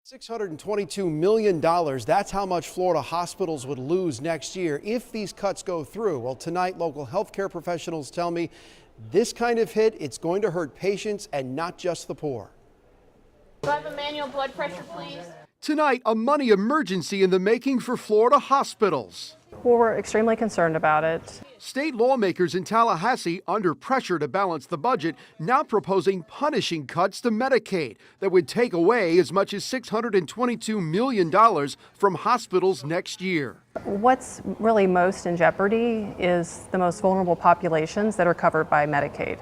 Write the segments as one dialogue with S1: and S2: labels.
S1: $622 million, that's how much Florida hospitals would lose next year if these cuts go through. Well, tonight, local healthcare professionals tell me this kind of hit, it's going to hurt patients and not just the poor.
S2: Do I have a manual blood pressure, please?
S1: Tonight, a money emergency in the making for Florida hospitals.
S3: Well, we're extremely concerned about it.
S1: State lawmakers in Tallahassee, under pressure to balance the budget, now proposing punishing cuts to Medicaid that would take away as much as $622 million from hospitals next year.
S3: What's really most in jeopardy is the most vulnerable populations that are covered by Medicaid.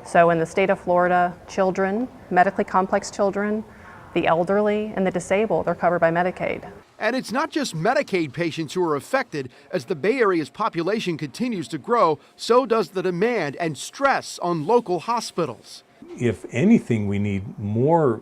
S3: So in the state of Florida, children, medically complex children, the elderly, and the disabled are covered by Medicaid.
S1: And it's not just Medicaid patients who are affected. As the Bay Area's population continues to grow, so does the demand and stress on local hospitals.
S4: If anything, we need more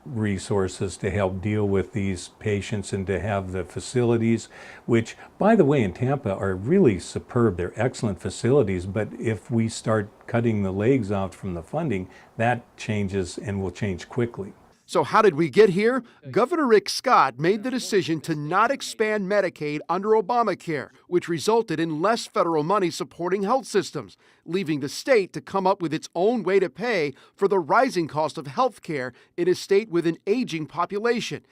S4: resources to help deal with these patients and to have the facilities, which, by the way, in Tampa are really superb. They're excellent facilities, but if we start cutting the legs out from the funding, that changes and will change quickly.
S1: So how did we get here? Governor Rick Scott made the decision to not expand Medicaid under Obamacare, which resulted in less federal money supporting health systems, leaving the state to come up with its own way to pay for the rising cost of health care in a state with an aging population.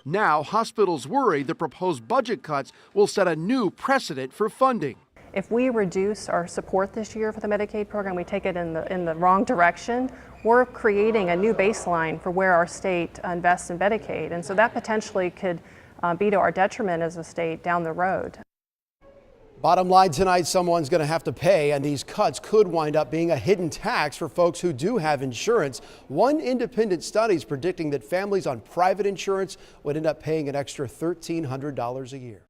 S1: Now, hospitals worry the proposed budget cuts will set a new precedent for funding.
S3: If we reduce our support this year for the Medicaid program, we take it in the wrong direction, we're creating a new baseline for where our state invests in Medicaid. And so that potentially could be to our detriment as a state down the road.
S1: Bottom line tonight, someone's going to have to pay, and these cuts could wind up being a hidden tax for folks who do have insurance. One independent study is predicting that families on private insurance would end up paying an extra $1,300 a year.